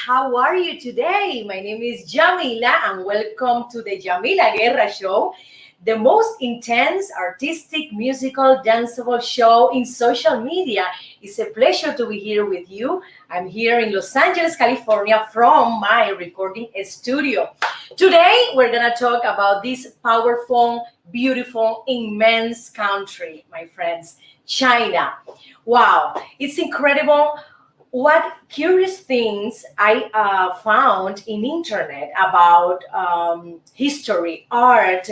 How are you today? My name is Yamila and welcome to the Yamila Guerra Show, the most intense, artistic, musical, danceable show in social media. It's a pleasure to be here with you. I'm here in Los Angeles, California from my recording studio. Today, we're going to talk about this powerful, beautiful, immense country, my friends, China. Wow, it's incredible what curious things I found in internet about history, art,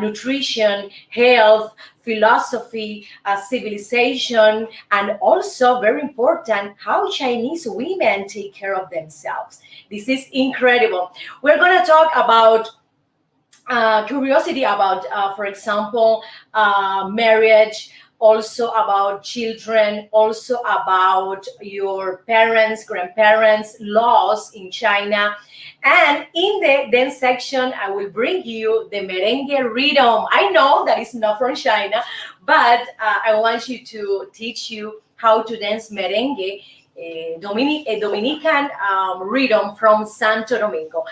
nutrition, health, philosophy, civilization, and also very important how Chinese women take care of themselves. This is incredible. We're going to talk about curiosity about, for example, marriage, also about children, also about your parents, grandparents, laws in China. And in the dance section, I will bring you the merengue rhythm. I know that it's not from China, but I want you to teach you how to dance merengue, a Dominican rhythm from Santo Domingo.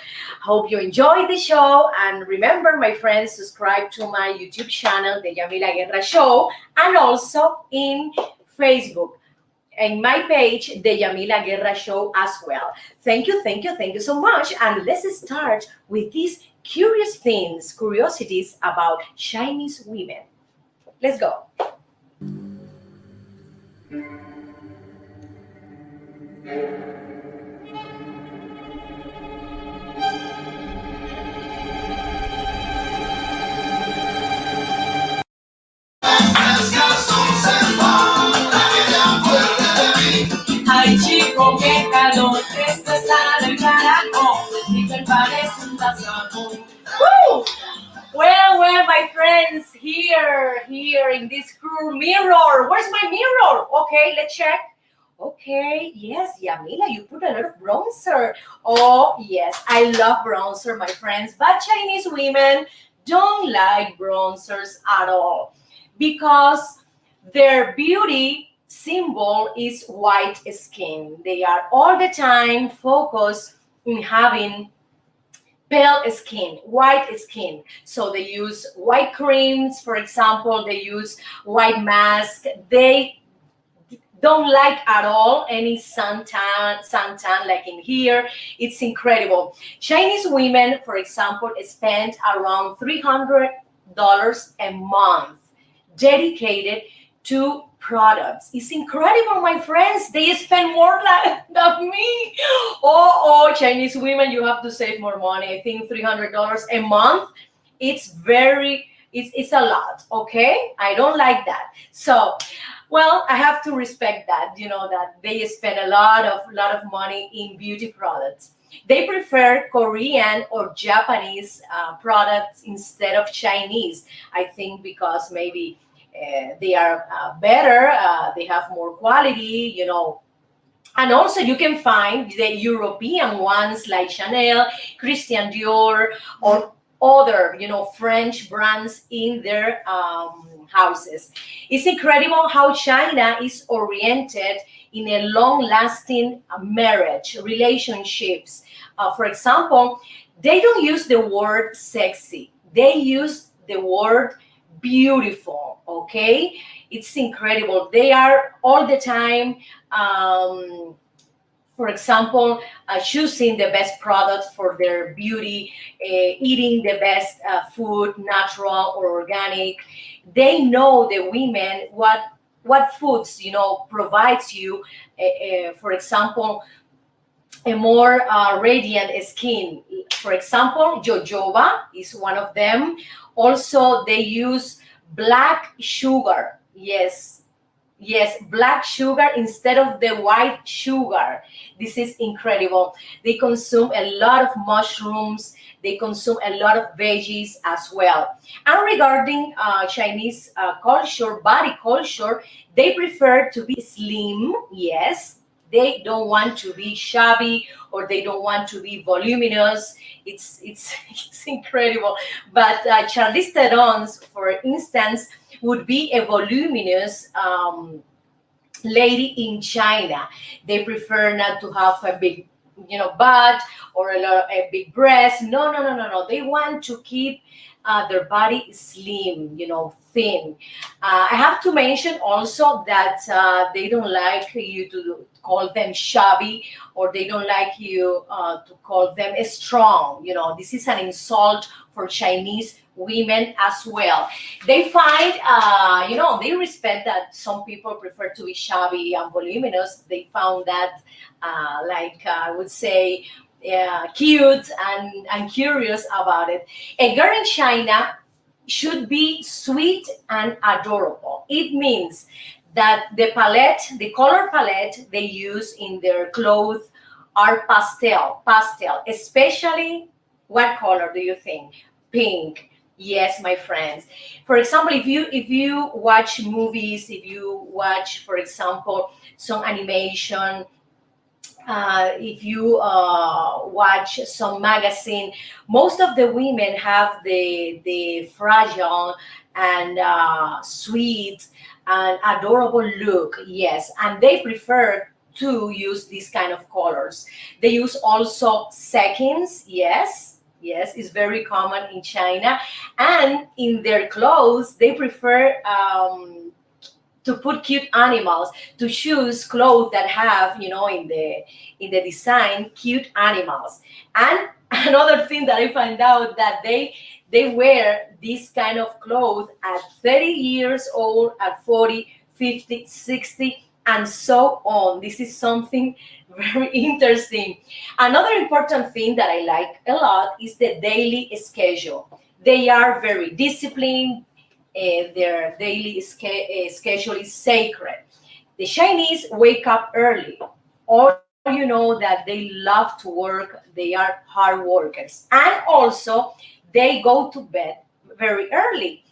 Hope you enjoy the show, and remember, my friends, subscribe to my YouTube channel, the Yamila Guerra Show, and also in Facebook, and my page, the Yamila Guerra Show as well. Thank you so much, and let's start with these curiosities about Chinese women. Let's go. Ay chico, qué calor, esto está del carajo, y que parece un tazón. Woo! Well, my friends, here in this cool mirror. Where's my mirror? Okay, let's check. Okay, yes, Yamila, you put a lot of bronzer. Oh, yes, I love bronzer, my friends, but Chinese women don't like bronzers at all because their beauty symbol is white skin. They are all the time focused in having pale skin, white skin. So they use white creams, for example, they use white mask. They don't like at all any suntan like in here. It's incredible. Chinese women, for example, spend around $300 a month dedicated to products. It's incredible, my friends. They spend more than me. Oh, Chinese women, you have to save more money. I think $300 a month. It's a lot. Okay, I don't like that. So, well, I have to respect that. You know that they spend a lot of money in beauty products. They prefer Korean or Japanese products instead of Chinese. I think because maybe they are better, they have more quality, and also you can find the European ones like Chanel, Christian Dior, or other, French brands in their houses. It's incredible how China is oriented in a long-lasting marriage, relationships. For example, they don't use the word sexy. They use the word beautiful. Okay, it's incredible. They are all the time, for example, choosing the best products for their beauty, eating the best food, natural or organic. They know, the women, what foods provides you, for example, a more radiant skin. For example, jojoba is one of them. Also, they use black sugar. Yes, black sugar instead of the white sugar. This is incredible. They consume a lot of mushrooms. They consume a lot of veggies as well. And regarding Chinese culture, body culture, they prefer to be slim. Yes, they don't want to be shabby, or they don't want to be voluminous. It's it's incredible. But Charlize Theron's, for instance, would be a voluminous lady in China. They prefer not to have a big butt or a big breast. No, no, no, no, no. They want to keep their body slim, thin. I have to mention also that they don't like you to call them chubby, or they don't like you to call them strong. This is an insult for Chinese women as well. They find, they respect that some people prefer to be chubby and voluminous. They found that, I would say, cute and curious about it. A girl in China should be sweet and adorable. It means that the color palette they use in their clothes are pastel. Especially, what color do you think? Pink. Yes, my friends. For example, if you watch movies, if you watch, for example, some animation, if you watch some magazine, most of the women have the fragile and sweet and adorable look. Yes, and they prefer to use these kind of colors. They use also seconds. Yes, yes, it's very common in China, and in their clothes they prefer. To put cute animals, to choose clothes that have, in the design, cute animals. And another thing that I find out, that they wear this kind of clothes at 30 years old, at 40, 50, 60, and so on. This is something very interesting. Another important thing that I like a lot is the daily schedule. They are very disciplined. Their daily schedule is sacred. The Chinese wake up early. All that they love to work. They are hard workers, and also they go to bed very early.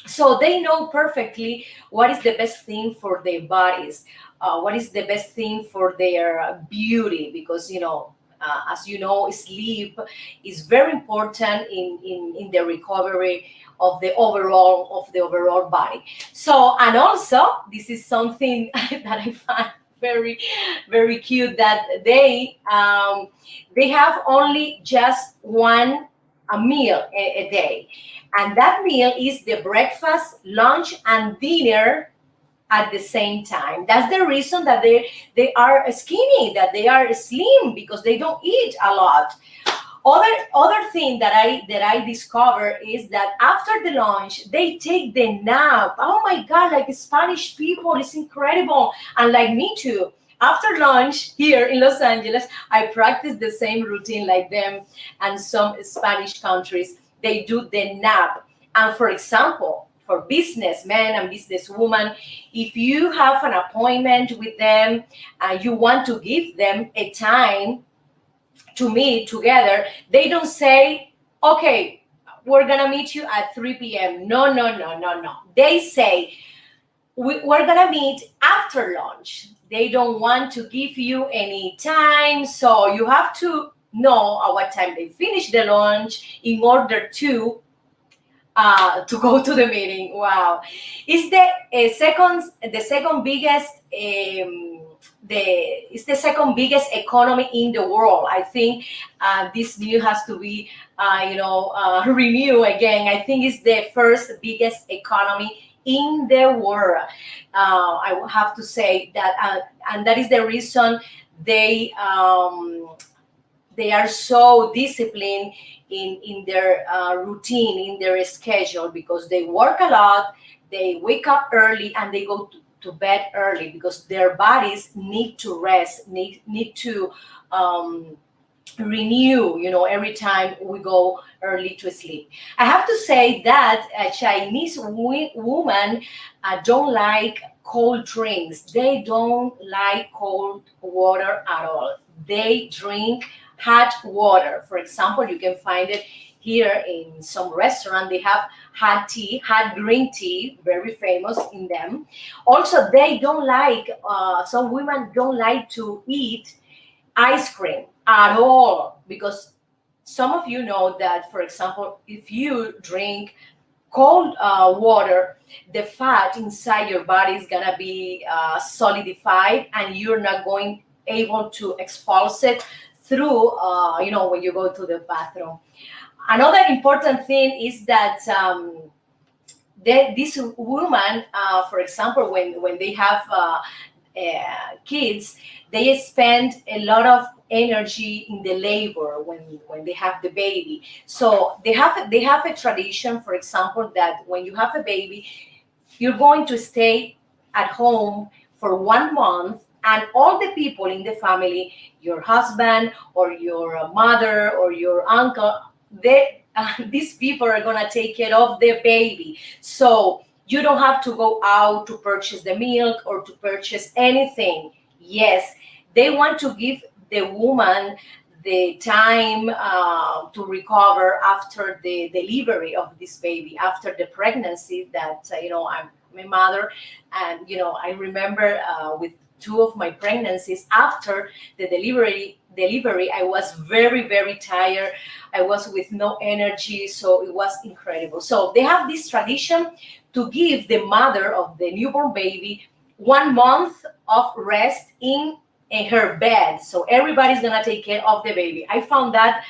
So they know perfectly what is the best thing for their bodies, what is the best thing for their beauty, because as you know, sleep is very important in the recovery of the overall body. So, and also, this is something that I find very, very cute, that they have only just one a meal a day, and that meal is the breakfast, lunch, and dinner at the same time. That's the reason that they are skinny, that they are slim, because they don't eat a lot. Other thing that I discover is that after the lunch they take the nap. Oh my God, like Spanish people, it's incredible, and like me too. After lunch here in Los Angeles, I practice the same routine like them, and some Spanish countries they do the nap. And for example, for businessmen and businesswomen, if you have an appointment with them and you want to give them a time to meet together, they don't say, okay, we're gonna meet you at 3 p.m. No, no, no, no, no. They say, we're gonna meet after lunch. They don't want to give you any time, so you have to know at what time they finish the lunch in order to go to the meeting. Wow, it's the second biggest economy in the world. I think this news has to be renewed again. I think it's the first biggest economy in the world. I will have to say that, and that is the reason they they are so disciplined in their routine, in their schedule, because they work a lot, they wake up early, and they go to bed early, because their bodies need to rest, need to um, renew, every time we go early to sleep. I have to say that a Chinese woman don't like cold drinks. They don't like cold water at all. They drink hot water. For example, you can find it here in some restaurant. They have hot tea, hot green tea, very famous in them. Also, they don't like, some women don't like to eat ice cream at all, because some of you know that, for example, if you drink cold water, the fat inside your body is gonna be solidified, and you're not going able to expulse it through, when you go to the bathroom. Another important thing is that this woman, for example, when they have kids, they spend a lot of energy in the labor when they have the baby. So they have a tradition, for example, that when you have a baby, you're going to stay at home for 1 month, and all the people in the family, your husband or your mother or your uncle, these people are going to take care of the baby. So you don't have to go out to purchase the milk or to purchase anything. Yes, they want to give the woman the time to recover after the delivery of this baby, after the pregnancy. That I'm a mother, and I remember with two of my pregnancies, after the delivery, I was very, very tired. I was with no energy, so it was incredible. So they have this tradition to give the mother of the newborn baby 1 month of rest in her bed. So everybody's gonna take care of the baby. I found that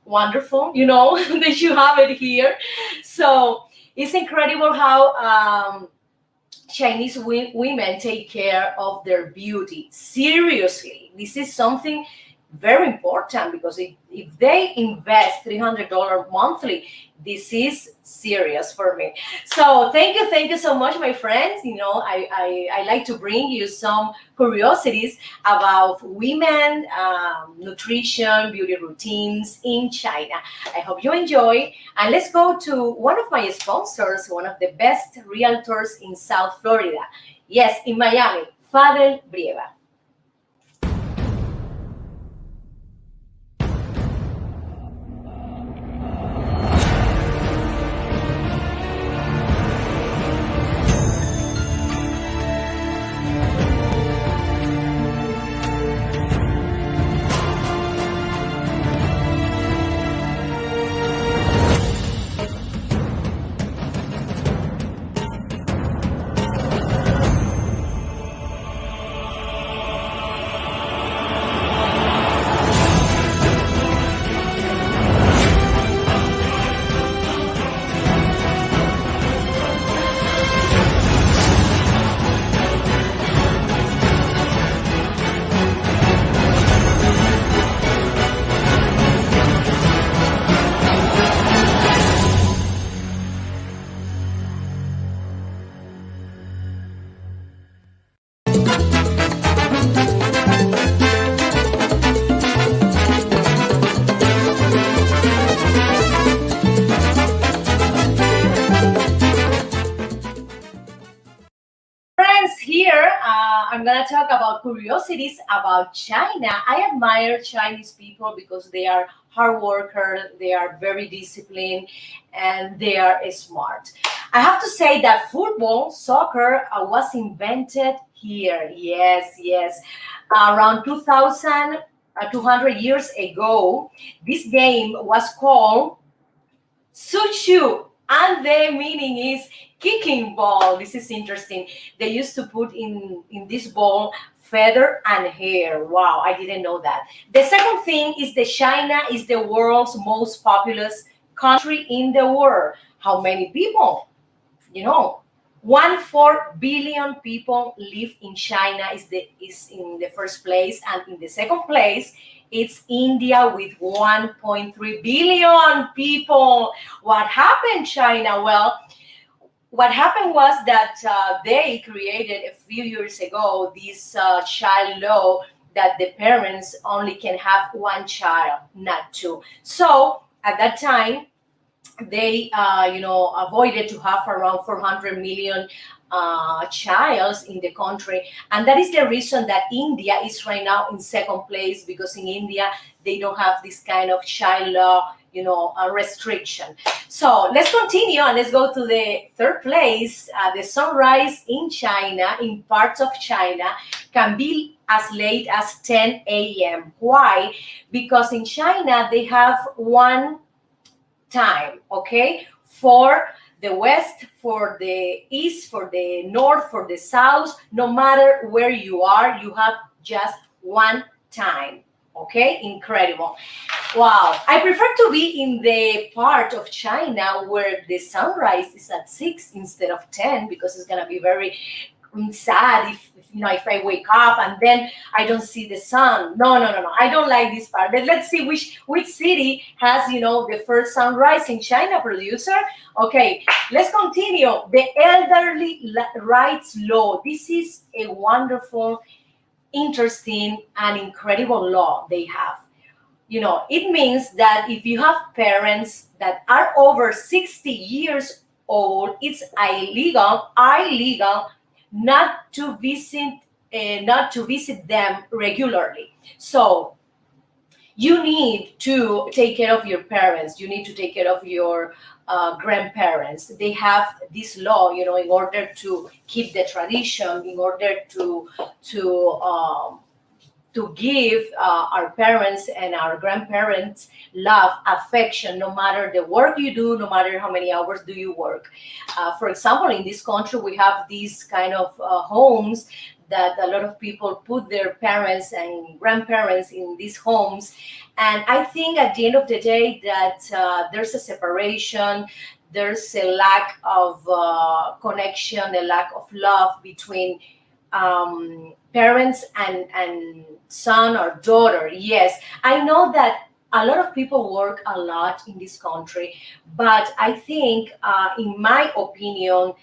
wonderful, that you have it here. So it's incredible how Chinese women take care of their beauty. Seriously, this is something very important, because if they invest $300 monthly, this is serious for me. So thank you so much, my friends. I like to bring you some curiosities about women, nutrition, beauty routines in China. I hope you enjoy. And let's go to one of my sponsors, one of the best realtors in South Florida. Yes, in Miami, Fadel Brieva. Friends, here I'm gonna talk about curiosities about China. I admire Chinese people because they are hard workers, they are very disciplined, and they are smart. I have to say that football, soccer, was invented here. Yes, yes, around 2,200 years ago. This game was called Suchu, and the meaning is kicking ball. This is interesting. They used to put in this ball feather and hair. Wow, I didn't know that. The second thing is that China is the world's most populous country in the world. How many people? You know, 1.4 billion people live in China is in the first place, and in the second place it's India with 1.3 billion people. What happened, China? Well, what happened was that they created a few years ago this child law that the parents only can have one child, not two. So at that time, they avoided to have around 400 million childs in the country, and that is the reason that India is right now in second place, because in India they don't have this kind of child law, restriction. So let's continue and let's go to the third place. The sunrise in China, in parts of China, can be as late as 10 a.m. Why? Because in China they have one time, okay, for the west, for the east, for the north, for the south. No matter where you are, you have just one time. Okay, incredible. Wow, I prefer to be in the part of China where the sunrise is at 6 instead of 10, because it's gonna be very sad if I wake up and then I don't see the sun. No, no, no, no. I don't like this part. But let's see which city has the first sunrise in China, producer. Okay, let's continue. The elderly rights law. This is a wonderful, interesting, and incredible law they have. It means that if you have parents that are over 60 years old, it's illegal not to visit them regularly. So you need to take care of your parents. You need to take care of your grandparents. They have this law, in order to keep the tradition, in order to give our parents and our grandparents love, affection, no matter the work you do, no matter how many hours do you work. For example, in this country, we have these kind of homes that a lot of people put their parents and grandparents in these homes. And I think at the end of the day that there's a separation, there's a lack of connection, a lack of love between parents and son or daughter. Yes, I know that a lot of people work a lot in this country, but I think, in my opinion,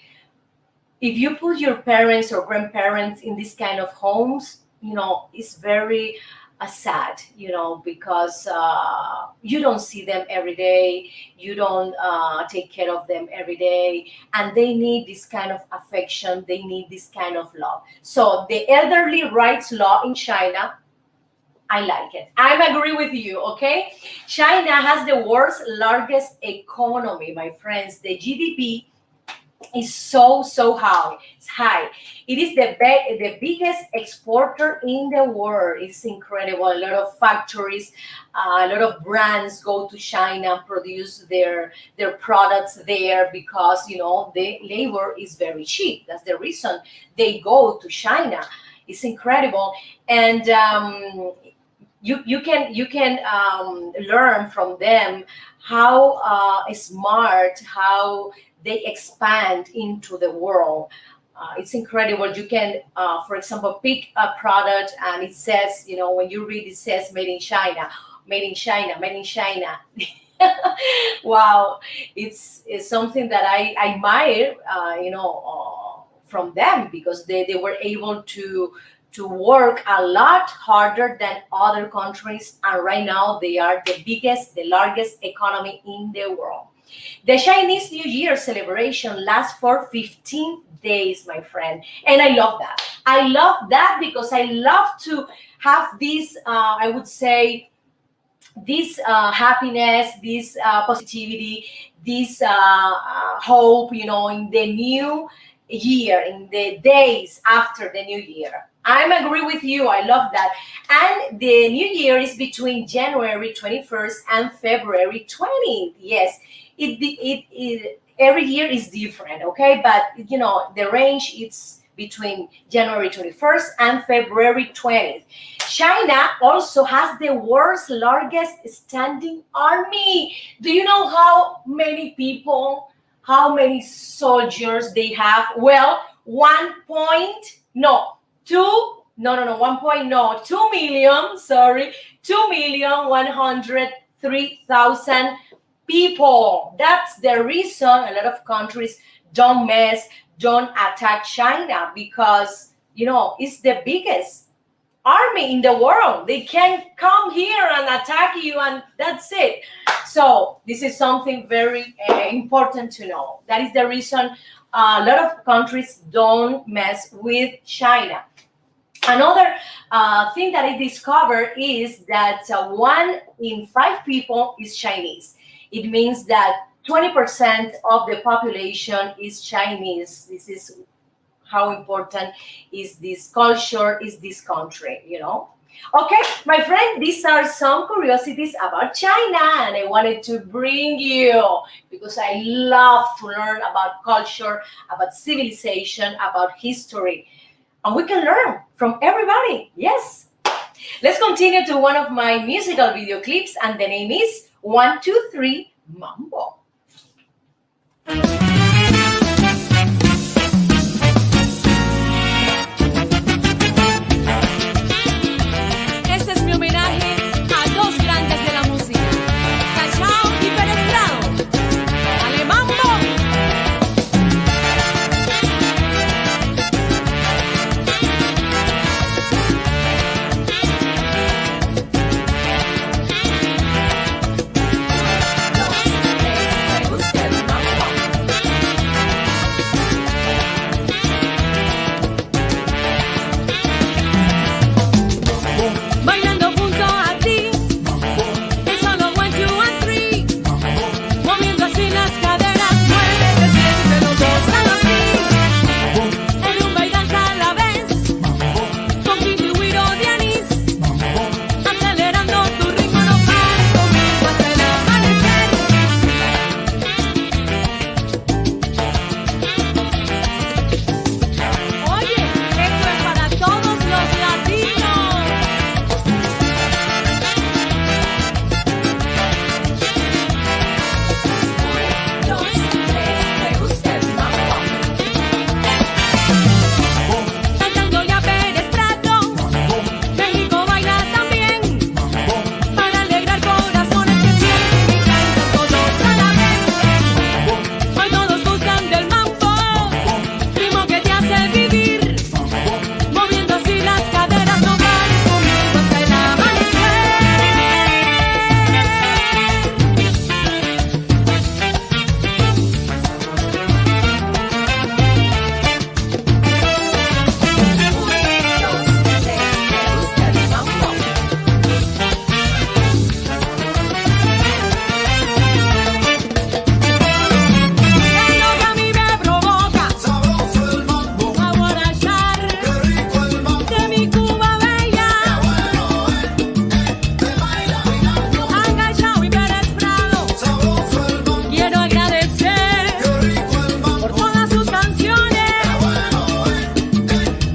if you put your parents or grandparents in this kind of homes, it's very sad, because you don't see them every day, you don't take care of them every day, and they need this kind of affection, they need this kind of love. So the elderly rights law in China, I like it. I agree with you, okay? China has the world's largest economy, my friends. The GDP is so high. It's high. It is the biggest exporter in the world. It's incredible. A lot of factories, a lot of brands go to China, produce their products there, because the labor is very cheap. That's the reason they go to China. It's incredible. And you can learn from them how smart, how they expand into the world. It's incredible. You can, for example, pick a product and it says, when you read, it says made in China, made in China, made in China. Wow, it's something that I admire, from them, because they were able to work a lot harder than other countries, and right now they are the largest economy in the world. The Chinese New Year celebration lasts for 15 days, my friend. And I love that. I love that because I love to have this, I would say, this happiness, this positivity, this hope, in the new year, in the days after the new year. I'm agree with you. I love that. And the new year is between January 21st and February 20th. Yes, it every year is different, okay? But the range is between January 21st and February 20th. China also has the world's largest standing army. Do you know how many people, how many soldiers they have? Well, 2 million, sorry, 2,103,000 people. That's the reason a lot of countries don't attack China, because it's the biggest army in the world. They can come here and attack you, and that's it. So this is something very important to know. That is the reason a lot of countries don't mess with China. Another thing that I discovered is that 1 in 5 people is Chinese. It means that 20% of the population is Chinese. This is how important is this culture, is this country. Okay, my friend, these are some curiosities about China, and I wanted to bring you, because I love to learn about culture, about civilization, about history, and we can learn from everybody. Yes. Let's continue to one of my musical video clips, and the name is 1, 2, 3 Mambo. Este es mi homenaje a dos grandes de la música, Cachao y Pérez Prado. ¡Dale mambo! Me gusta el mambo. Bailando junto a ti, es solo 1, 2 and 3. Moviendo así las caderas, muévete, siéntelo, gózalo así. En rumba y danza a la vez, con Kiki y Wiro de anís. Acelerando tu ritmo, no pares conmigo hasta el amanecer. Oye, esto es para todos los latinos. Dos, tres, me gusta el mambo. Cantándole a Pérez Prado, México baila también. Para alegrar corazones que sienten y cantan todos a la vez. Hoy todos gustan del mambo, ritmo que te hace vivir. Moviendo así las caderas, no pares conmigo hasta el amanecer. Es lo que a mí me provoca Sabroso el mambo, aborrachar qué rico el mambo, de mi Cuba bella. te baila bailando. A Cachao y Pérez Prado Sabroso el mambo, quiero agradecer qué rico el por mambo, todas sus canciones.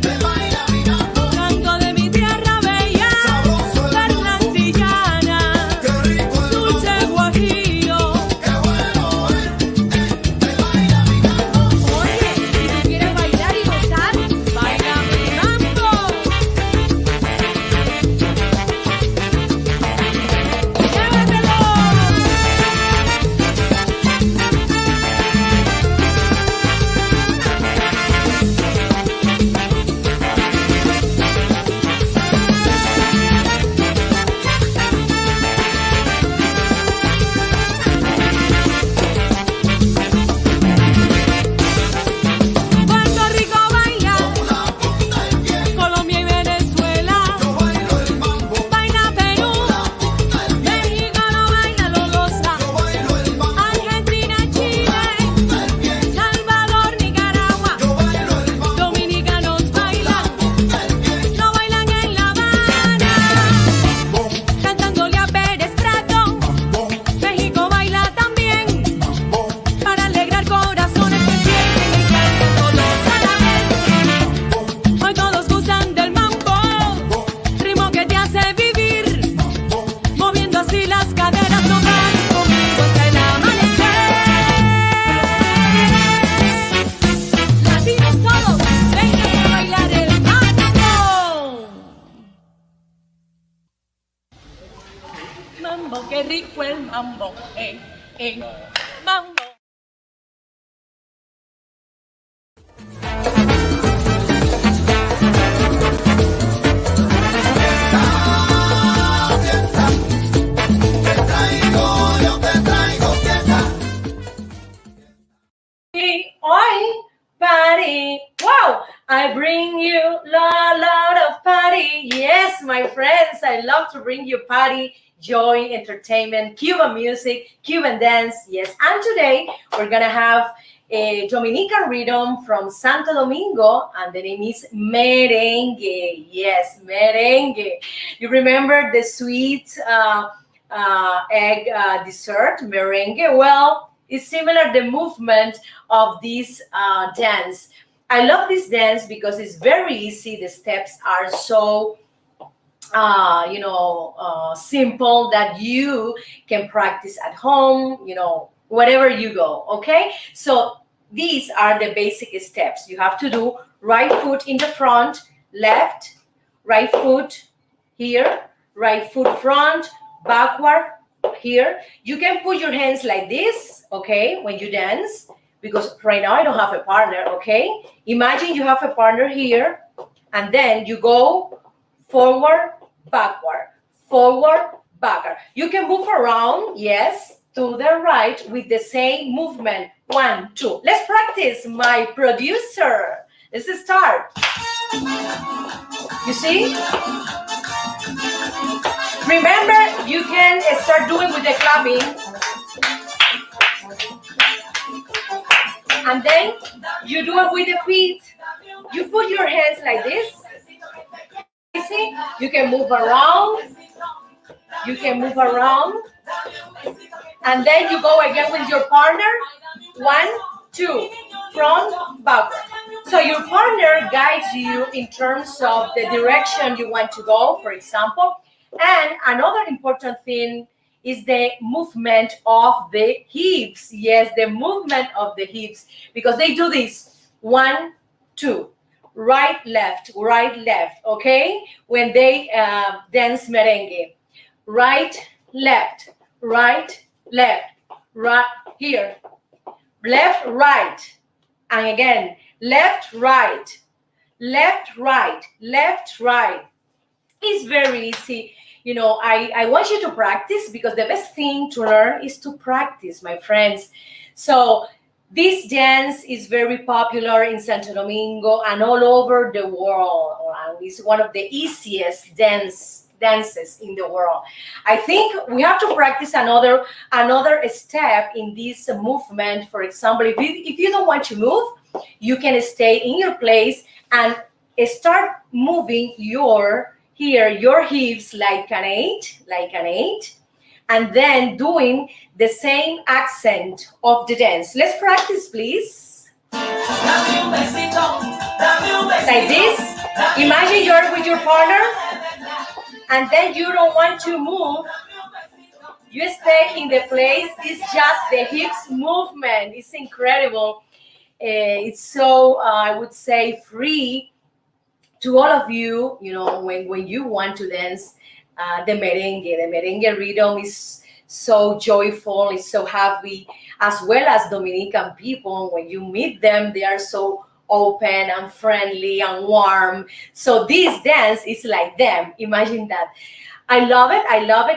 te baila bailando. Canto de mi tierra bella, Sabroso el mambo, Fernandillana, qué rico el dulce mambo, guajillo. qué bueno te baila bailando. Oye, si tú quieres bailar y gozar, baila mi mambo. ¡Llévatelo! Puerto Rico baila, La punta del pie, Colombia y Venezuela, yo bailo el mambo, baila Perú, punta del pie, México no baila, lo goza, yo bailo el mambo, Argentina, Chile, punta del pie, Salvador, Nicaragua, yo bailo el mambo, dominicanos bailan, punta del pie, lo bailan en La Habana, cantándole a Pérez Prado, México baila también, para alegrar corazones que sienten y cantan todos a la vez. Hoy todos gustan del mambo, ritmo que te hace vivir, moviendo así las caderas, no pares conmigo hasta el amanecer. Latinos todos, vengan a bailar el mambo. Mambo, qué rico el mambo, mambo. yo te traigo fiesta. Hoy, party. Wow, I bring you a lot of party. Yes, my friends, I love to bring you party, joy, entertainment, Cuban music, Cuban dance. Yes, and today we're gonna have a Dominican rhythm from Santo Domingo, and the name is merengue. Yes, merengue. You remember the sweet egg dessert, merengue? Well, it's similar the movement of this dance. I love this dance because it's very easy. The steps are so simple that you can practice at home, wherever you go. Okay, so these are the basic steps you have to do. Right foot in the front, left, right foot here, right foot front, backward here. You can put your hands like this, okay, when you dance, because right now I don't have a partner. Okay, imagine you have a partner here, and then you go forward, backward, forward, backward. You can move around, yes, to the right with the same movement. 1, 2. Let's practice, my producer. Let's start. You see? Remember, you can start doing with the clapping. And then you do it with the feet. You put your hands like this. You see? You can move around. You can move around. And then you go again with your partner. 1, 2. Front, backward. So your partner guides you in terms of the direction you want to go, for example. And another important thing is the movement of the hips. Yes, the movement of the hips, because they do this. 1, 2. Right, left, okay? When they dance merengue. Right, left, right, here. Left, right. And again, left, right. It's very easy. I want you to practice, because the best thing to learn is to practice, my friends. So this dance is very popular in Santo Domingo and all over the world. It's one of the easiest dances in the world. I think we have to practice another step in this movement. For example, if you don't want to move, you can stay in your place and start moving your hips like an 8, and then doing the same accent of the dance. Let's practice, please. Like this. Imagine you're with your partner, and then you don't want to move. You stay in the place. It's just the hips movement. It's incredible. It's so, I would say, free to all of you, when you want to dance the merengue. The merengue rhythm is so joyful, it's so happy, as well as Dominican people. When you meet them, they are so open and friendly and warm. So this dance is like them. Imagine that. I love it.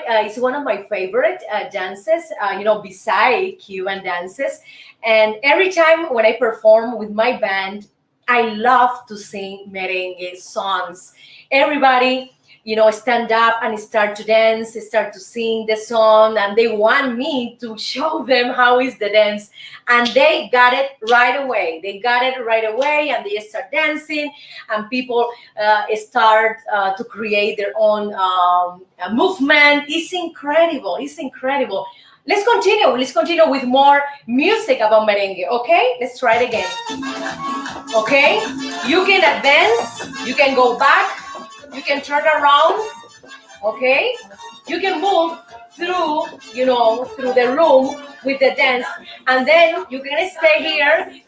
It's one of my favorite dances, beside Cuban dances. And every time when I perform with my band, I love to sing merengue songs. Everybody, stand up and start to dance, start to sing the song, and they want me to show them how is the dance. And they got it right away. And they start dancing, and people start to create their own movement. It's incredible. Let's continue with more music about merengue, okay? Let's try it again. Okay? You can advance, you can go back, you can turn around, okay? You can move through the room with the dance, and then you're gonna stay here.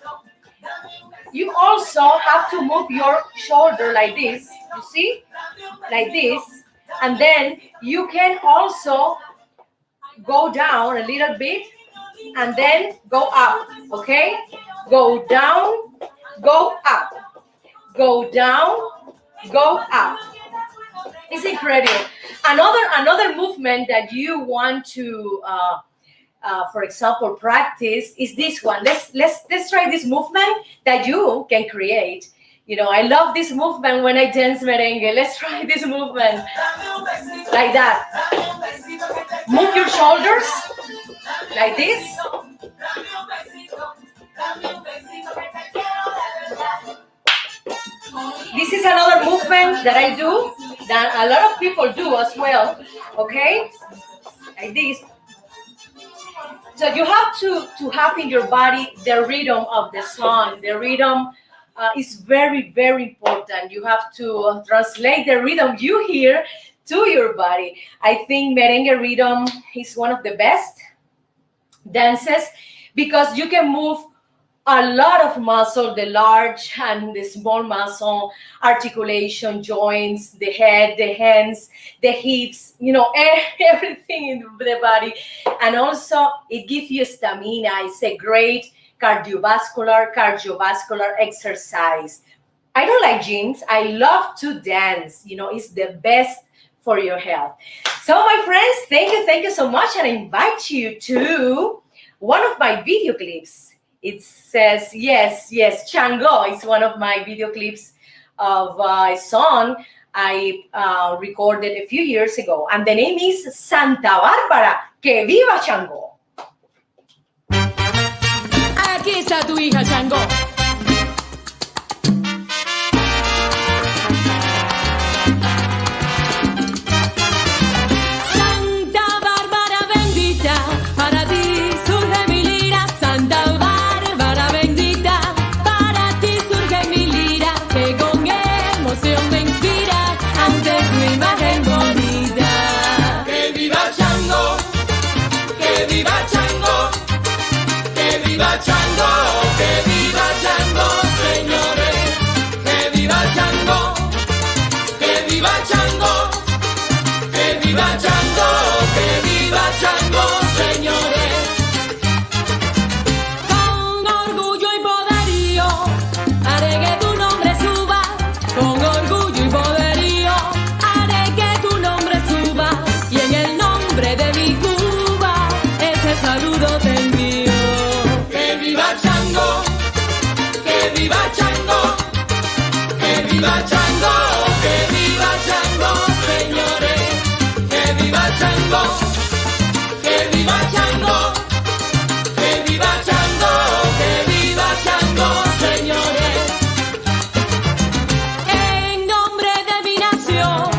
You also have to move your shoulder like this, you see? Like this. And then you can also go down a little bit and then go up, okay? Go down, go up. Go down, go up. It's incredible. Another movement that you want to, for example, practice is this one. Let's try this movement that you can create. I love this movement when I dance merengue. Let's try this movement like that. Move your shoulders like this. This is another movement that I do, that a lot of people do as well, okay? Like this. So you have to have in your body the rhythm of the song. The rhythm is very, very important. You have to translate the rhythm you hear to your body. I think merengue rhythm is one of the best dances because you can move a lot of muscle, the large and the small muscle, articulation, joints, the head, the hands, the hips, everything in the body. And also it gives you stamina. It's a great cardiovascular exercise. I don't like gyms. I love to dance. It's the best for your health. So my friends, thank you so much. And I invite you to one of my video clips. It says, yes, Chango is one of my video clips of a song I recorded a few years ago. And the name is Santa Bárbara. ¡Que viva Chango! Aquí está tu hija, Chango. Santa Bárbara bendita, para ti surge mi lira. Santa Bárbara bendita, para ti surge mi lira, que con emoción me inspira ante tu imagen bonita. Que viva Chango, que viva Chango, que viva Chango, que viva Chango, señores. Que viva Chango, que viva Chango, que viva Chango, que viva Chango, señores. Con orgullo y poderío haré que tu nombre suba. Con orgullo y poderío haré que tu nombre suba. Y en el nombre de mi Cuba ese saludo te envío. Que viva Chango, que viva Chango, que viva Chango, que viva Chango, señores. Que viva Chango, que viva Chango, que viva Chango, que viva Chango, señores. En nombre de mi nación,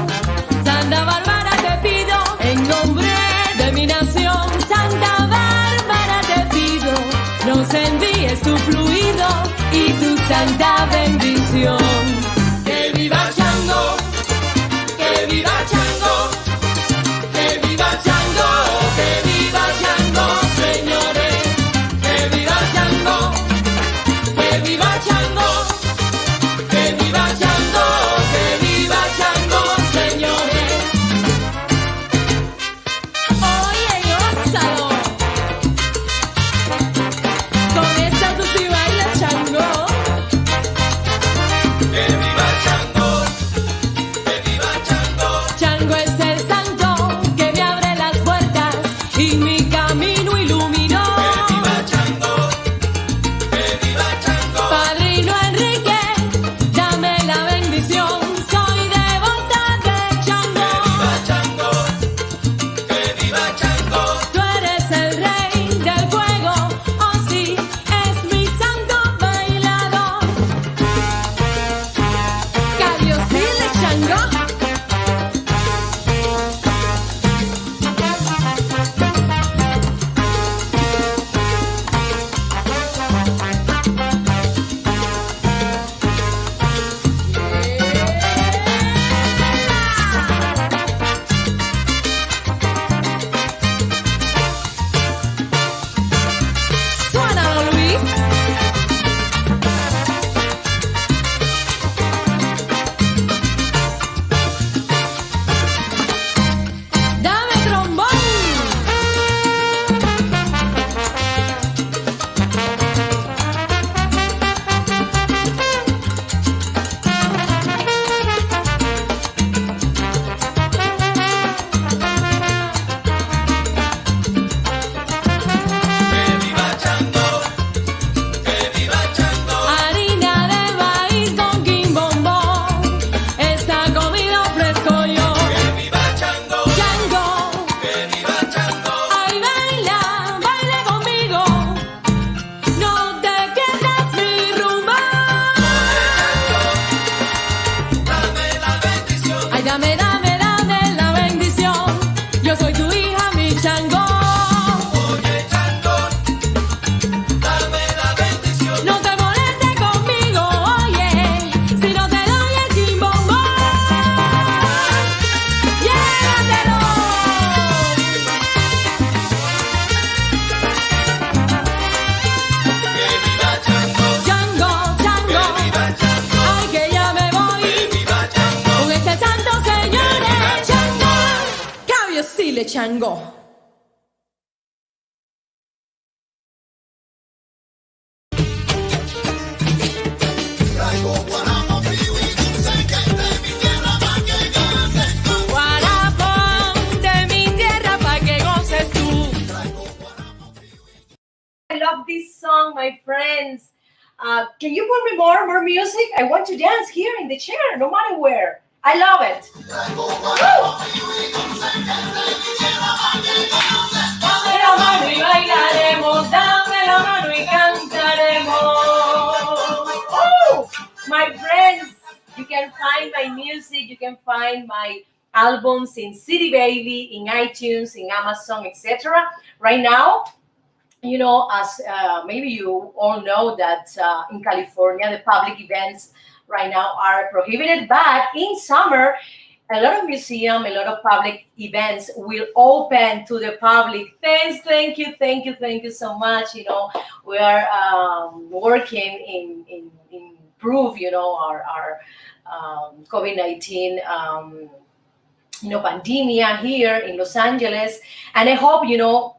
Santa Bárbara te pido. En nombre de mi nación, Santa Bárbara te pido. Nos envíes tu fluido y tu santa bendición. Que viva Chango, que viva Chango, que viva Chango, que viva Chango, señores. Que viva Chango, que viva Chango, que viva Chango, que viva Chango, señores. Oye, gózalo. Con esta tú sí bailas, Chango. Que viva Chango, que viva Chango. Chango es el santo que me abre las puertas y mi camino iluminó. Que viva Chango, que viva Chango. Padrino Enrique, dame la bendición. Soy devota de Chango. Que viva Chango, que viva Chango. Tú eres el rey del fuego, oh sí, es mi santo bailador. Cariosile, Chango. Suénalo, Luis. Dame trombón. Que viva Chango, que viva Chango. Harina de maíz con quimbombón, esta comida ofrezco yo. Que viva Chango, Chango, que viva Chango. ay baila, baila conmigo, no te pierdas mi rumba. Dame la bendición. Ay dame la bendición, yo soy tu hija, mi Chango. Oye Chango, dame la bendición. No te molestes conmigo, oye, si no te doy el quimbombón. Yeah. chile chango. Traigo guaramo frío y dulce que es de mi tierra pa' que goces tú. Guarapo de mi tierra pa' que goces tú. Traigo guaramo frío y I love this song, my friends. Can you put me more music? I want to dance here in the chair, no matter where. I love it. traigo guaramo frío y dulce que es de mi tierra pa' que goces tú. Dame la mano y bailaremos, dame la mano y cantaremos. Oh, my friends, you can find my music, you can find my albums in CD Baby, in iTunes, in Amazon, etc. Right now, as maybe you all know that in California, the public events right now are prohibited, but in summer, a lot of museums, a lot of public events will open to the public. Thank you so much. We are working in improve, our COVID-19 pandemia here in Los Angeles, and I hope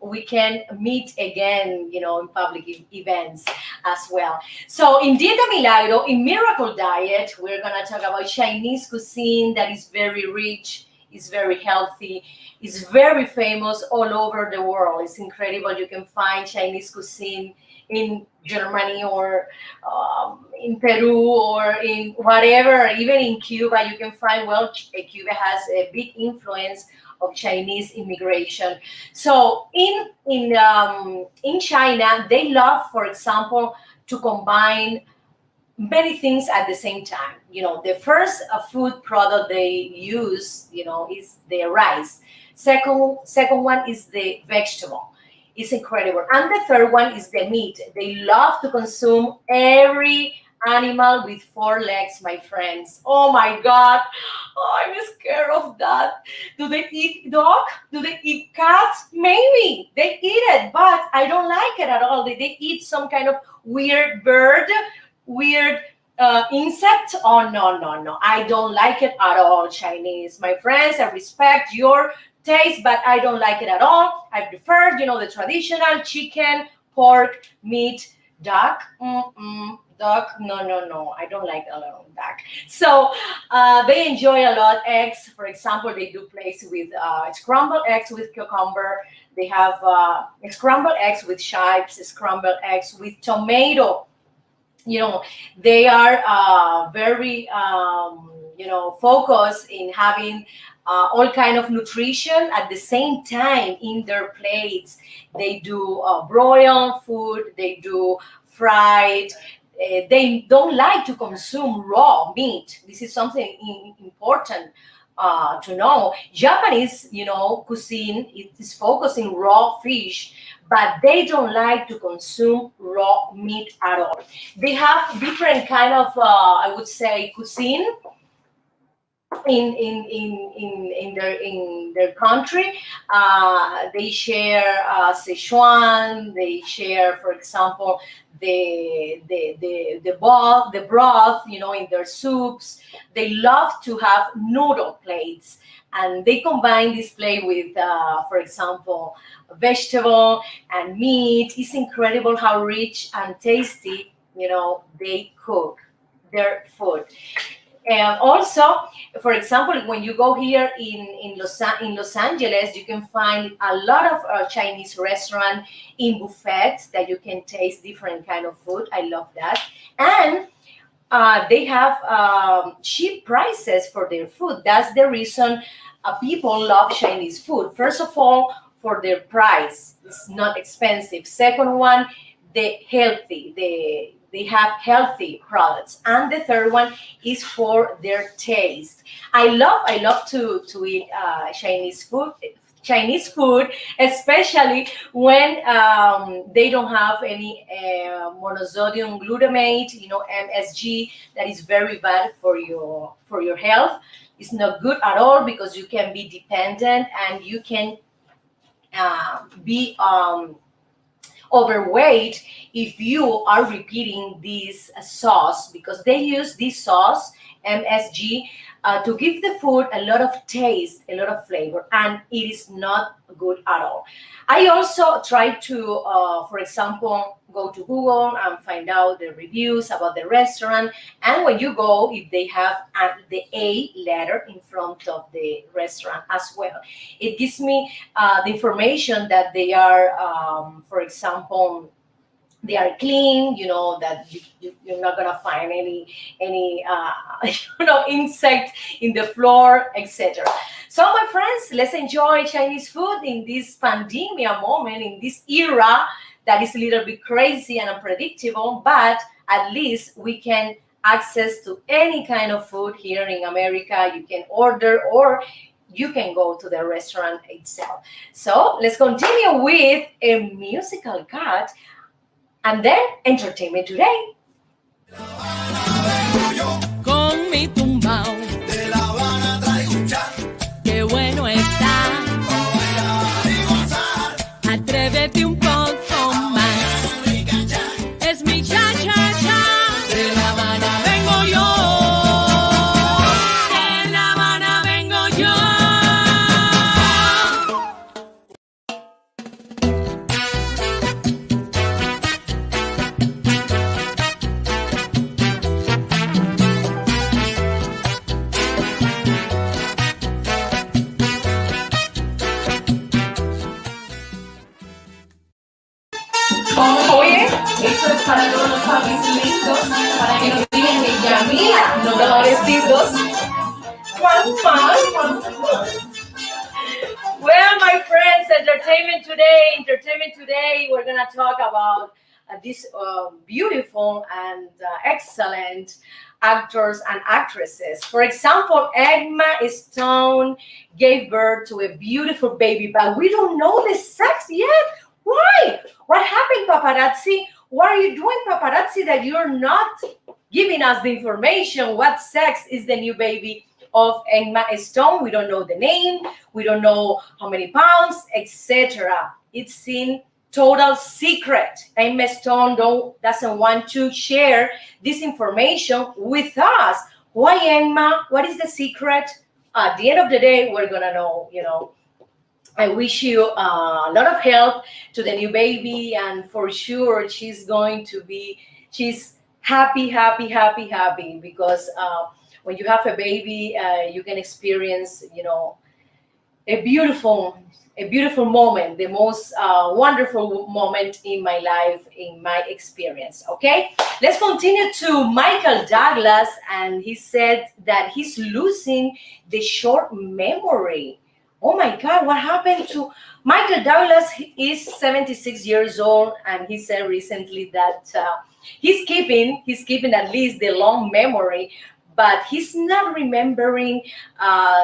we can meet again in public events as well. So in Dieta Milagro, in Miracle Diet, we're gonna talk about Chinese cuisine that is very rich, is very healthy, is very famous all over the world. It's incredible. You can find Chinese cuisine in Germany or in Peru or in whatever, even in Cuba, you can find, Cuba has a big influence of Chinese immigration. So in China, they love, for example, to combine many things at the same time. The first food product they use, is the rice. Second one is the vegetable. It's incredible. And the third one is the meat. They love to consume every animal with 4 legs, my friends. Oh my God. Oh, I'm scared of that. Do they eat dog? Do they eat cats? Maybe. They eat it, but I don't like it at all. They eat some kind of weird bird, weird insect. Oh, no. I don't like it at all, Chinese. My friends, I respect your taste, but I don't like it at all. I prefer, the traditional chicken, pork, meat, duck. Duck, no. I don't like a lot of duck. So they enjoy a lot eggs. For example, they do place with scrambled eggs with cucumber. They have scrambled eggs with chives, scrambled eggs with tomato. They are very focused in having all kind of nutrition at the same time in their plates. They do broiled food, they do fried. They don't like to consume raw meat. This is something important to know. Japanese, cuisine is focusing raw fish, but they don't like to consume raw meat at all. They have different kind of, I would say, cuisine in their country. They share Sichuan. They share, for example, the broth, in their soups. They love to have noodle plates, and they combine this plate with, for example, vegetable and meat. It's incredible how rich and tasty, they cook their food. And also, for example, when you go here in Los Angeles, you can find a lot of Chinese restaurant in buffets that you can taste different kind of food. I love that. And they have cheap prices for their food. That's the reason people love Chinese food. First of all, for their price, it's not expensive. Second one, they have healthy products, and the third one is for their taste. I love to eat Chinese food, especially when they don't have any monosodium glutamate, MSG, that is very bad for your health. It's not good at all because you can be dependent and you can be overweight if you are repeating this sauce, because they use this sauce MSG, to give the food a lot of taste, a lot of flavor, and it is not good at all. I also try to, for example, go to Google and find out the reviews about the restaurant. And when you go, if they have the A letter in front of the restaurant as well, it gives me the information that they are, for example, they are clean, that you're not gonna find any insect in the floor, etc. So my friends, let's enjoy Chinese food in this pandemia moment, in this era that is a little bit crazy and unpredictable, but at least we can access to any kind of food here in America. You can order, or you can go to the restaurant itself. So let's continue with a musical cut, and then entertainment today. Vengo yo, Con mi tumbao, de La Habana traigo un chat, qué bueno está. pa' bailar y gozar. Atrévete un poco más. Rica chat, Es mi cha cha cha. De La Habana vengo yo. De La Habana vengo yo. Oye, esto es para todos los papis listos, para que nos digan que Yamila nos da besitos. Well, my friends, entertainment today, we're gonna talk about these beautiful and excellent actors and actresses. For example, Emma Stone gave birth to a beautiful baby, but we don't know the sex yet. Why? What happened, paparazzi? What are you doing, paparazzi, that you're not giving us the information? What sex is the new baby of Emma Stone? We don't know the name. We don't know how many pounds, etc. It's in total secret. Emma Stone doesn't want to share this information with us. Why, Emma? What is the secret? At the end of the day, we're gonna know. I wish you a lot of health to the new baby, and for sure she's happy, because when you have a baby, you can experience, a beautiful moment, the most wonderful moment in my life, in my experience. Okay, let's continue to Michael Douglas, and he said that he's losing the short memory. Oh my God, what happened to Michael Douglas? He is 76 years old, and he said recently that he's keeping at least the long memory, but he's not remembering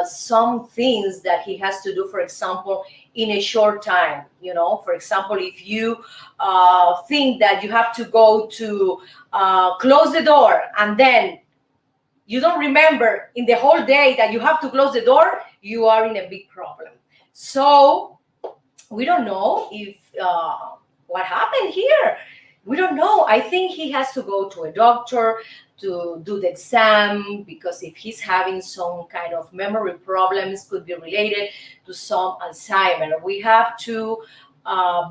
some things that he has to do, for example, in a short time. For example, if you think that you have to go to close the door, and then you don't remember in the whole day that you have to close the door, you are in a big problem. So we don't know if what happened here. We don't know. I think he has to go to a doctor to do the exam, because if he's having some kind of memory problems, could be related to some Alzheimer. We have to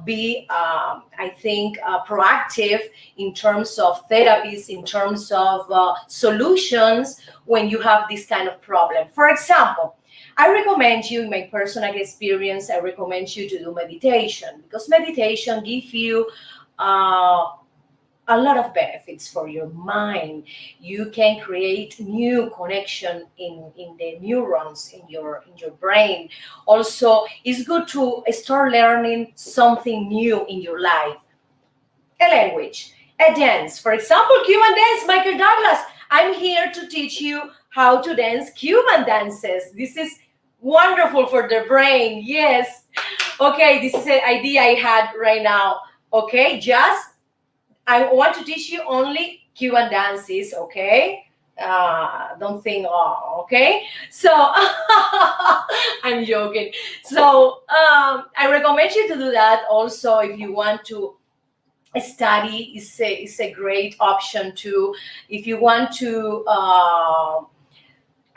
be, I think, proactive in terms of therapies, in terms of solutions when you have this kind of problem. For example, I recommend you, in my personal experience, I recommend you to do meditation, because meditation gives you a lot of benefits for your mind. You can create new connection in the neurons in your brain. Also, it's good to start learning something new in your life. A language, a dance. For example, Cuban dance, Michael Douglas. I'm here to teach you how to dance Cuban dances. This is wonderful for the brain. Yes. Okay, this is an idea I had right now. Okay, I want to teach you only Cuban dances, okay? Don't think, okay? So, I'm joking. So, I recommend you to do that. Also, if you want to study, it's a great option too. If you want to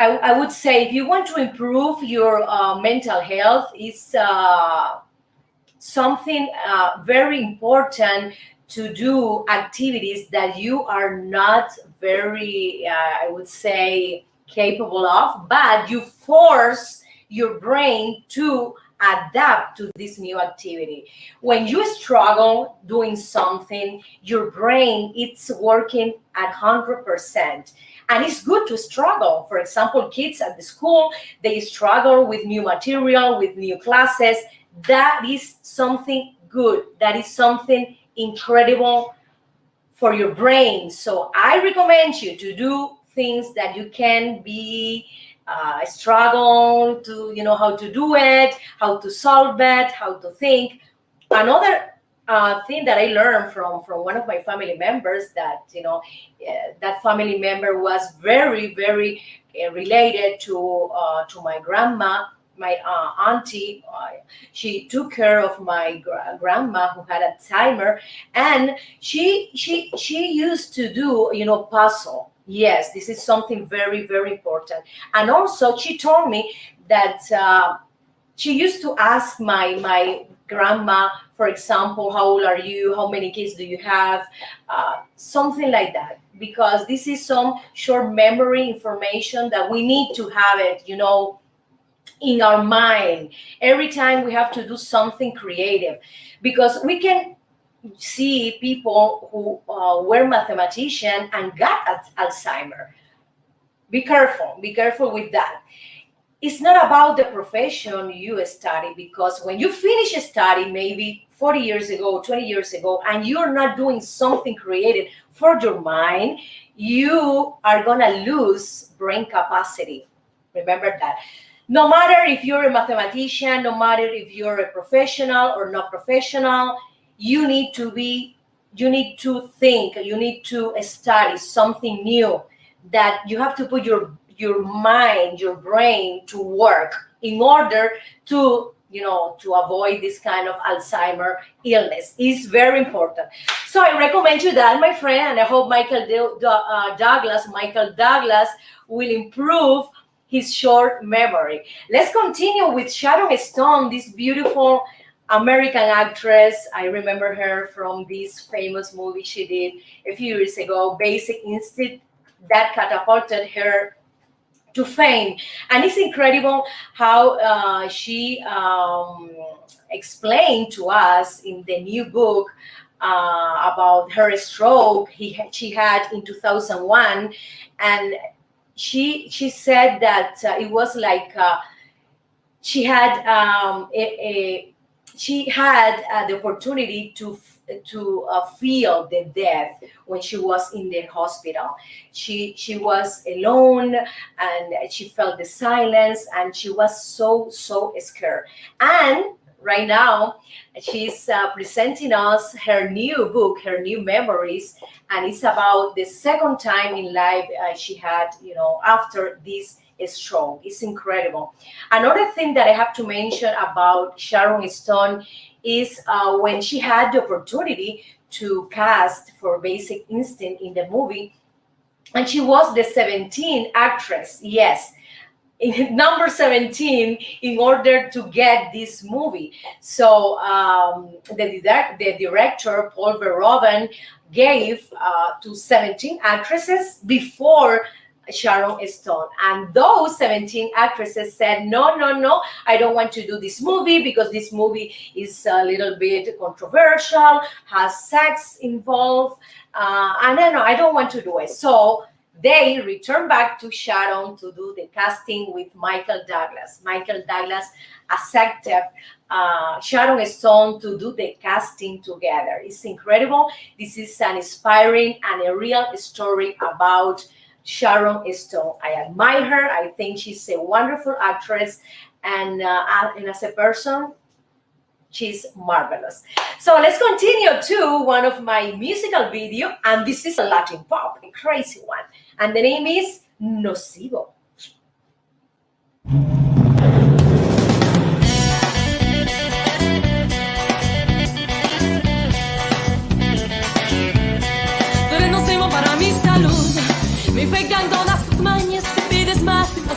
I would say if you want to improve your mental health, is something very important to do activities that you are not very, I would say, capable of, but you force your brain to adapt to this new activity. When you struggle doing something, your brain it's working at 100%. And it's good to struggle. For example, kids at the school, they struggle with new material, with new classes. That is something good. That is something incredible for your brain. So I recommend you to do things that you can be struggle to, how to do it, how to solve it, how to think. Another thing that I learned from one of my family members, that that family member was very very related to my grandma, my auntie. She took care of my grandma who had Alzheimer, and she used to do puzzle. Yes, this is something very very important. And also she told me that she used to ask my grandma, for example, how old are you, how many kids do you have, something like that, because this is some short memory information that we need to have it in our mind every time we have to do something creative, because we can see people who were mathematicians and got Alzheimer. Be careful with that. It's not about the profession you study, because when you finish a study maybe 40 years ago, 20 years ago, and you're not doing something creative for your mind, you are going to lose brain capacity. Remember that. No matter if you're a mathematician, no matter if you're a professional or not professional, you need to think, you need to study something new, that you have to put your mind, your brain to work in order to avoid this kind of Alzheimer illness. Is very important. So I recommend you that, my friend, and I hope Michael Douglas will improve his short memory. Let's continue with Sharon Stone, this beautiful American actress. I remember her from this famous movie she did a few years ago, Basic Instinct, that catapulted her to fame. And it's incredible how she explained to us in the new book about her stroke she had in 2001. And she said that it was like she had the opportunity to feel the death when she was in the hospital. She was alone, and she felt the silence, and she was so scared. And right now she's presenting us her new book, her new memories, and it's about the second time in life she had after this stroke. It's incredible. Another thing that I have to mention about Sharon Stone is when she had the opportunity to cast for Basic Instinct in the movie, and she was the 17th actress, yes, number 17 in order to get this movie. So the director Paul Verhoeven gave to 17 actresses before Sharon Stone, and those 17 actresses said, no, I don't want to do this movie because this movie is a little bit controversial, has sex involved, and I don't want to do it. So they returned back to Sharon to do the casting with Michael Douglas. Michael Douglas accepted Sharon Stone to do the casting together. It's incredible. This is an inspiring and a real story about Sharon Stone. I admire her. I think she's a wonderful actress, and as a person, she's marvelous. So let's continue to one of my musical video, and this is a Latin pop, a crazy one, and the name is Nocivo. Tú eres nocivo para mi salud, me infectan todas tus mañas, te pides más y no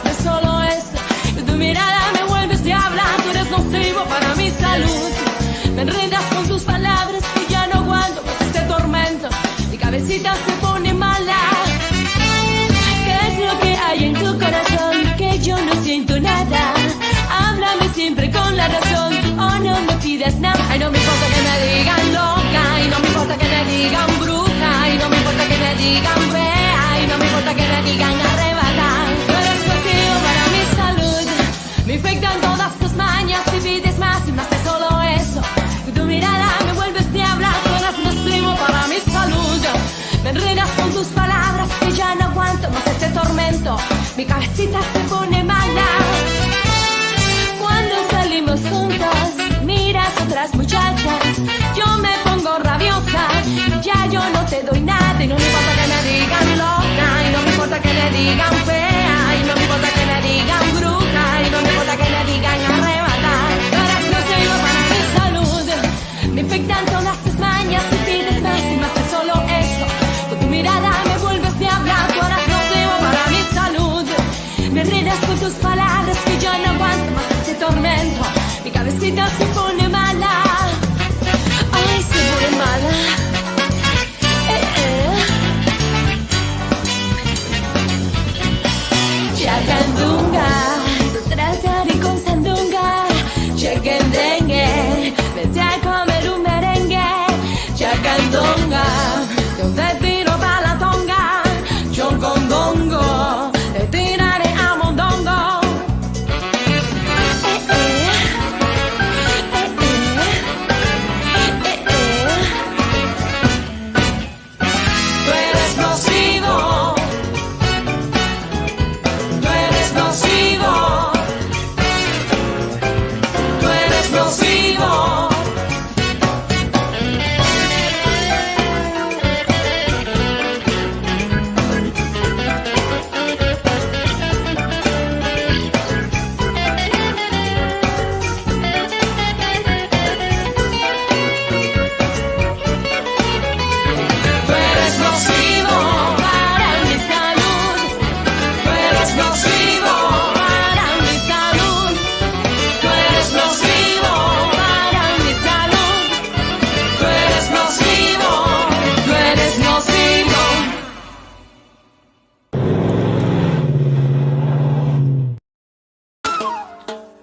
Ay, no me importa que me digan loca, y no me importa que me digan bruja, y no me importa que me digan fea, y no me importa que me digan arrebatar. Tú eres nocivo para mi salud, me infectan todas tus mañas y pides más y más de solo eso. Y tu mirada me vuelves diabla, tú eres nocivo para mi salud. Me enredas con tus palabras que ya no aguanto más este tormento. Mi cabecita se pone mala. Cuando salimos juntas, miras otras muchachas. Yo me pongo rabiosa, ya yo no te doy nada. Y no me importa que me digan loca, y no me importa que me digan fea, y no me importa que me digan bruja, y no me importa que me digan arrebatar. Tú eres nocivo para mi salud, me infectan todas tus mañas y pides más y más de solo eso. Con tu mirada me vuelves diabla, tú eres nocivo para mi salud. Me enredas con tus palabras que yo no aguanto más este tormento. Mi cabecita se pone mala. Ay, se pone mala. Chacandunga, trasari con sandunga. Chequendengue, vete a comer un merengue. Chacandunga, yo te tiro pa' la tonga. Chocondongo, te tiraré a mondongo. Tú eres nocivo. Tú eres nocivo. Tú eres nocivo. Tú eres nocivo para mi salud. Tú eres nocivo para mi salud. Tú eres nocivo para mi salud. Tú eres nocivo. Tú eres nocivo.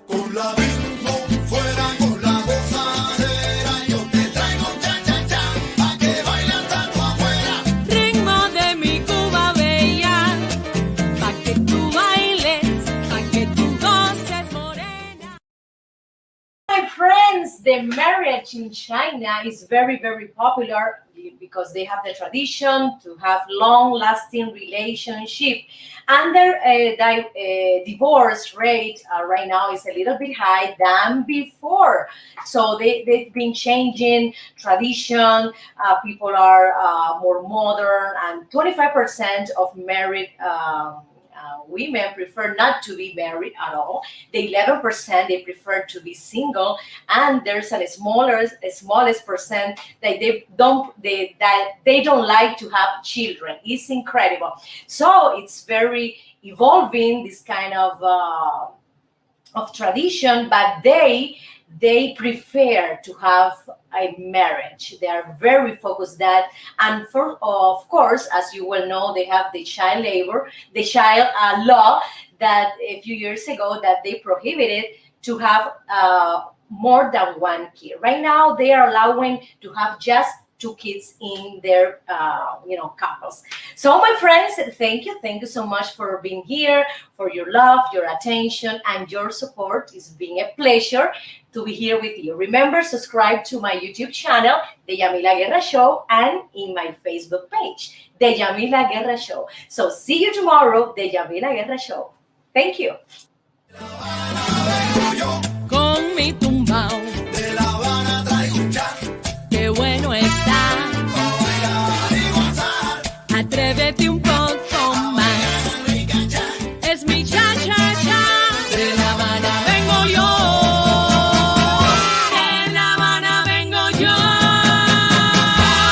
Con la bingo, fuera con la gozadera. Yo te traigo cha-cha-cha, pa' que bailan tanto afuera. Ritmo de mi Cuba bella, pa' que tú bailes, pa' que tú goces, morena. My friends, the marriage in China is very, very popular because they have the tradition to have long-lasting relationship. And their divorce rate right now is a little bit high than before. So they've been changing tradition. People are more modern, and 25% of married women prefer not to be married at all. The 11% they prefer to be single, and there's a smallest percent that they don't like to have children. It's incredible. So it's very evolving, this kind of tradition, but they prefer to have a marriage. They are very focused that, and of course, as you well know, they have the child labor, the child law that a few years ago that they prohibited to have more than one kid. Right now, they are allowing to have just 2 kids in their couples. So my friends, thank you so much for being here, for your love, your attention, and your support. It's been a pleasure to be here with you. Remember, subscribe to my YouTube channel, The Yamila Guerra Show, and in my Facebook page, The Yamila Guerra Show. So see you tomorrow, The Yamila Guerra Show. Thank you. Con mi